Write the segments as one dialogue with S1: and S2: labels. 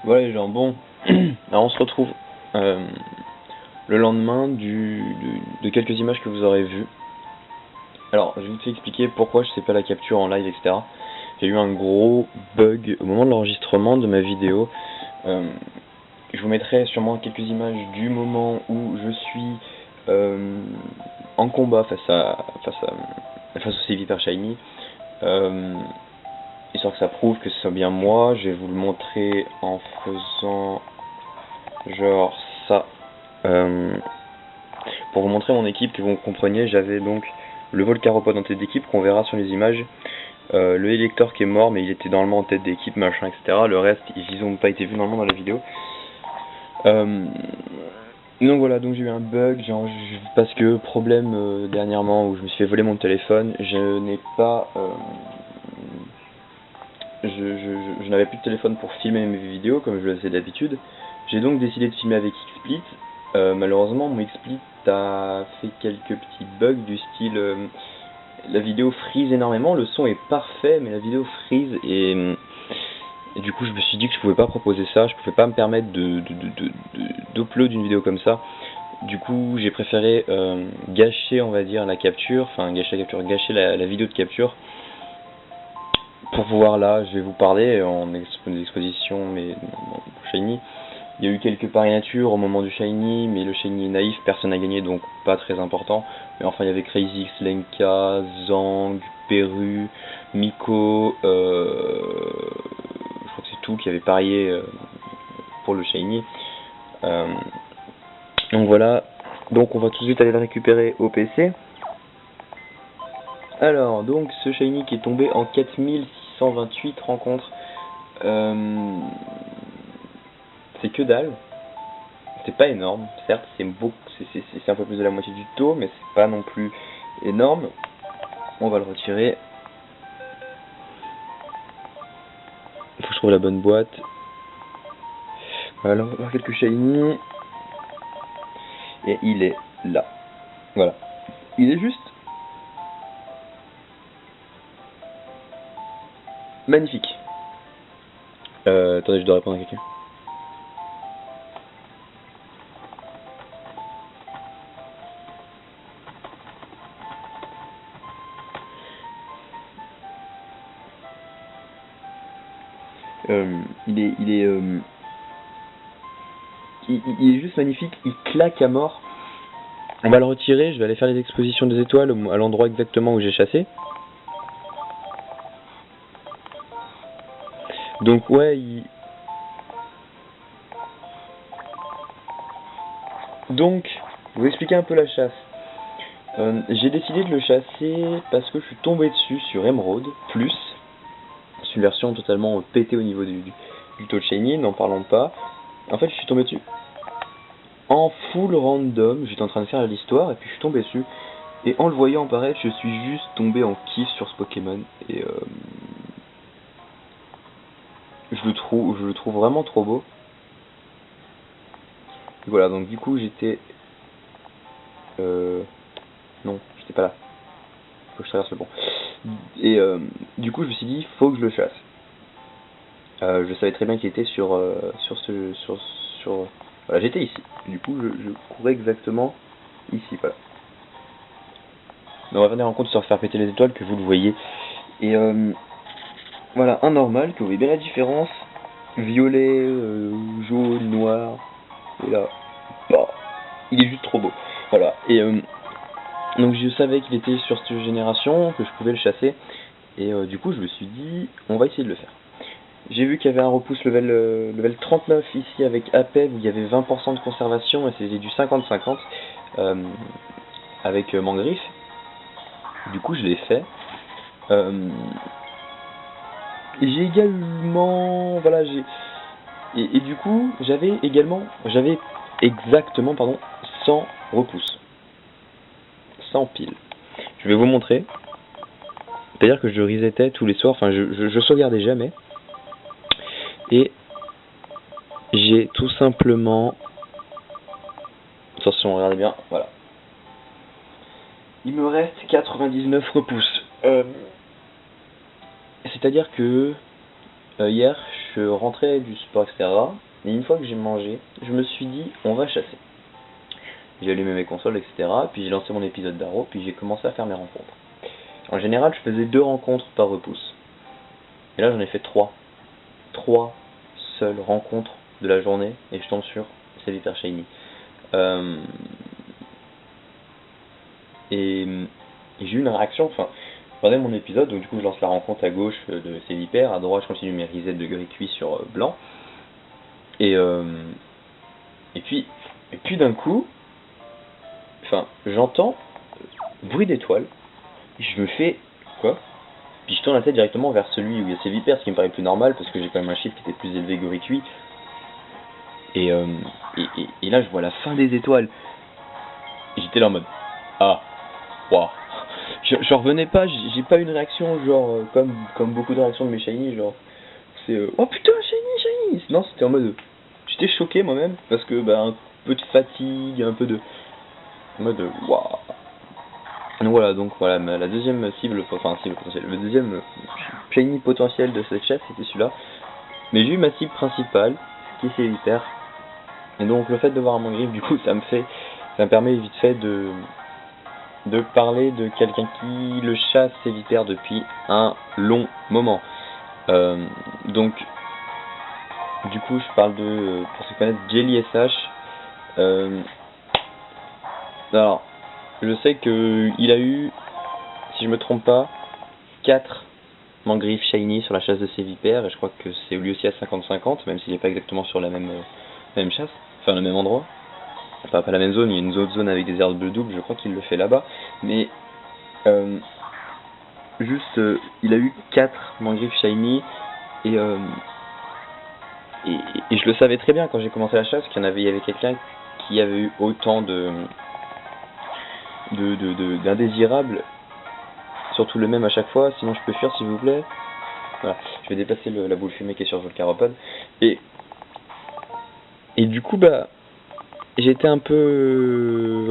S1: Voilà les gens, bon, alors on se retrouve euh, le lendemain de quelques images que vous aurez vues. Alors, je vais vous expliquer pourquoi je sais pas la capture en live, etc. J'ai eu un gros bug au moment de l'enregistrement de ma vidéo. Je vous mettrai sûrement quelques images du moment où je suis en combat face au Civiper Shiny. Histoire que ça prouve que c'est bien moi. Je vais vous le montrer en faisant genre ça. Pour vous montrer mon équipe, que vous compreniez, j'avais donc le Volcaropod en tête d'équipe qu'on verra sur les images, le Elector qui est mort mais il était normalement en tête d'équipe, machin, etc. Le reste, ils n'ont pas été vus normalement dans la vidéo. Donc voilà, donc j'ai eu un bug, parce que problème dernièrement où je me suis fait voler mon téléphone, je n'ai pas... je n'avais plus de téléphone pour filmer mes vidéos comme je le faisais d'habitude. J'ai donc décidé de filmer avec XSplit. Malheureusement, mon XSplit a fait quelques petits bugs du style la vidéo freeze énormément, le son est parfait mais la vidéo freeze et du coup je me suis dit que je pouvais pas proposer ça, je pouvais pas me permettre d'upload une vidéo comme ça. Du coup j'ai préféré gâcher, on va dire, la capture, enfin gâcher la vidéo de capture pour pouvoir, là, je vais vous parler en exposition mais mon Shiny. Il y a eu quelques paris nature au moment du Shiny, mais le Shiny est naïf, personne n'a gagné, donc pas très important. Mais enfin, il y avait Crazy X, Lenka, Zang, Peru, Miko, je crois que c'est tout qui avait parié pour le Shiny. Donc voilà, donc on va tout de suite aller le récupérer au PC. Alors, donc ce Shiny qui est tombé en 4628 rencontres, c'est que dalle. C'est pas énorme, certes, c'est un peu plus de la moitié du taux, mais c'est pas non plus énorme. On va le retirer. Il faut que je trouve la bonne boîte. Voilà, on va voir quelques shiny. Et il est là. Voilà. Il est juste magnifique. Attendez, je dois répondre à quelqu'un. Il est juste magnifique, il claque à mort. On va le retirer, je vais aller faire les expositions des étoiles à l'endroit exactement où j'ai chassé. Donc ouais, donc, je vais vous expliquer un peu la chasse. J'ai décidé de le chasser parce que je suis tombé dessus sur Emerald Plus. C'est une version totalement pétée au niveau du taux de shiny, n'en parlons pas. En fait, je suis tombé dessus en full random, j'étais en train de faire l'histoire et puis je suis tombé dessus. Et en le voyant apparaître, je suis juste tombé en kiff sur ce Pokémon. Et je le trouve vraiment trop beau. Et voilà, donc du coup j'étais... non, j'étais pas là. Faut que je traverse le pont. Et du coup je me suis dit, faut que je le chasse. Je savais très bien qu'il était sur voilà, j'étais ici. Du coup, je courais exactement ici, voilà. Mais on va faire des rencontres sur faire péter les étoiles que vous le voyez. Et voilà, un normal, que vous voyez bien la différence. Violet, jaune, noir. Et là, bah, il est juste trop beau. Voilà. Et donc je savais qu'il était sur cette génération, que je pouvais le chasser. Et du coup, je me suis dit, on va essayer de le faire. J'ai vu qu'il y avait un repousse level 39 ici avec APEV où il y avait 20% de conservation et c'était du 50-50 avec Mangriffe. Du coup je l'ai fait. J'ai également... Voilà, et du coup j'avais exactement 100 repousses. 100 piles. Je vais vous montrer. C'est-à-dire que je resetais tous les soirs, enfin je sauvegardais jamais. Et j'ai tout simplement... Attention, regardez bien, voilà. Il me reste 99 repousses. C'est-à-dire que hier, je rentrais du sport, etc. Et une fois que j'ai mangé, je me suis dit, on va chasser. J'ai allumé mes consoles, etc. Puis j'ai lancé mon épisode d'Arrow, puis j'ai commencé à faire mes rencontres. En général, je faisais 2 rencontres par repousse. Et là, j'en ai fait 3. 3 seules rencontres de la journée, et je tombe sur Sévipère Shiny. Et j'ai eu une réaction, enfin, regardez mon épisode, donc du coup je lance la rencontre à gauche de Sévipère, à droite je continue mes resets de gris cuit sur blanc. Et puis d'un coup, enfin, j'entends bruit d'étoiles, je me fais quoi? Puis je tourne la tête directement vers celui où il y a Sévipère, ce qui me paraît plus normal parce que j'ai quand même un chiffre qui était plus élevé que gris cuit. Et là je vois la fin des étoiles. Et j'étais là en mode ah, waouh. Je revenais pas, j'ai pas une réaction genre comme beaucoup de réactions de mes shiny, genre c'est oh putain shiny. Non, c'était en mode j'étais choqué moi-même parce que bah un peu de fatigue, un peu de en mode waouh. Donc voilà, la deuxième cible potentielle, le deuxième shiny potentiel de cette chasse c'était celui-là. Mais j'ai eu ma cible principale qui est Sévipère. Et donc le fait de voir un mangriffe, du coup ça me permet vite fait de parler de quelqu'un qui le chasse Sévipère depuis un long moment. Donc, du coup, je parle de, pour se connaître, Jelly SH. Alors, je sais qu'il a eu, si je me trompe pas, 4 mangriffes shiny sur la chasse de Sévipère, et je crois que c'est lui aussi à 50-50, même s'il n'est pas exactement sur la même chasse, enfin le même endroit. Enfin, pas la même zone, il y a une autre zone avec des herbes bleues doubles, je crois qu'il le fait là-bas. Mais, il a eu 4 mangriffes shiny, et je le savais très bien quand j'ai commencé la chasse qu'il y avait quelqu'un qui avait eu autant d'indésirables, surtout le même à chaque fois, sinon je peux fuir s'il vous plaît. Voilà, je vais déplacer la boule fumée qui est sur le Volcaropode. Et du coup bah j'étais un peu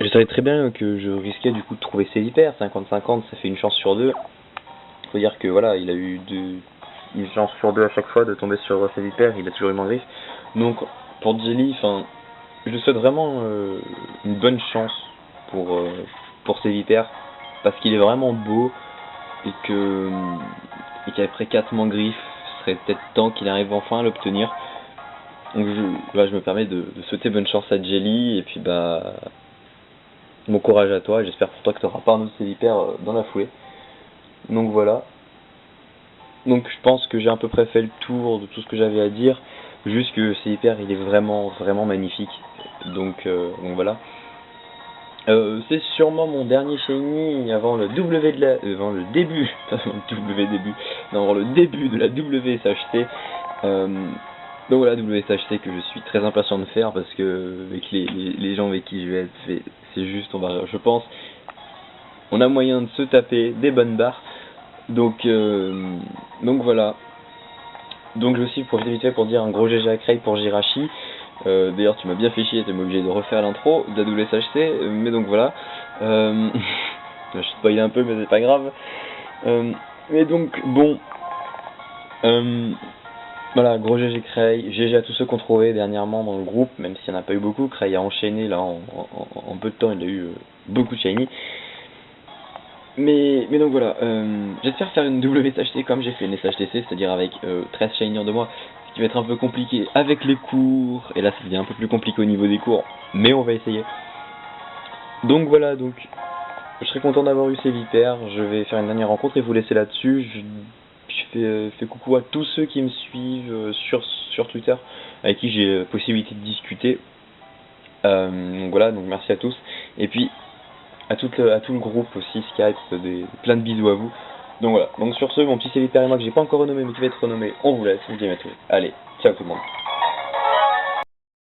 S1: je savais très bien que je risquais du coup de trouver Sévipère, 50-50 ça fait une chance sur 2. Faut dire que voilà, il a eu une chance sur 2 à chaque fois de tomber sur Sévipère, il a toujours eu Mangriffe. Donc pour Jelly, enfin, je souhaite vraiment une bonne chance pour Sévipère, parce qu'il est vraiment beau et qu'après 4 Mangriffe, ce serait peut-être temps qu'il arrive enfin à l'obtenir. Donc je me permets de souhaiter bonne chance à Jelly, et puis bah bon courage à toi, et j'espère pour toi que tu n'auras pas un autre Sévipère dans la foulée. Donc voilà. Donc je pense que j'ai à peu près fait le tour de tout ce que j'avais à dire. Juste que Sévipère il est vraiment magnifique. Donc voilà. C'est sûrement mon dernier shiny avant le W avant le début, avant le début de la WSHC. Donc voilà, WSHC que je suis très impatient de faire parce que avec les gens avec qui je vais être, c'est juste, je pense, on a moyen de se taper des bonnes barres. Donc voilà. Donc je vais aussi profiter vite fait pour dire un gros GG à Cray pour Jirachi. D'ailleurs tu m'as bien fait chier, tu m'as obligé de refaire l'intro de la WSHC, mais donc voilà. Je spoil un peu mais c'est pas grave. Mais donc bon. Voilà, gros GG Cray, GG à tous ceux qu'on trouvait dernièrement dans le groupe, même s'il n'y en a pas eu beaucoup. Cray a enchaîné là en peu de temps, il a eu beaucoup de shiny. Mais donc voilà, j'espère faire une WSHC comme j'ai fait une SHTC, c'est-à-dire avec 13 shiny en 2 mois, ce qui va être un peu compliqué avec les cours, et là ça devient un peu plus compliqué au niveau des cours, mais on va essayer. Donc voilà, je serais content d'avoir eu Sévipère, je vais faire une dernière rencontre et vous laisser là-dessus. Je fais coucou à tous ceux qui me suivent sur Twitter, avec qui j'ai possibilité de discuter. Donc voilà, donc merci à tous. Et puis à tout le groupe aussi, Skype, plein de bisous à vous. Donc voilà, donc sur ce, mon petit Sévipère et moi que j'ai pas encore renommé mais qui va être renommé, on vous laisse, on se dit à tous. Allez, ciao tout le monde.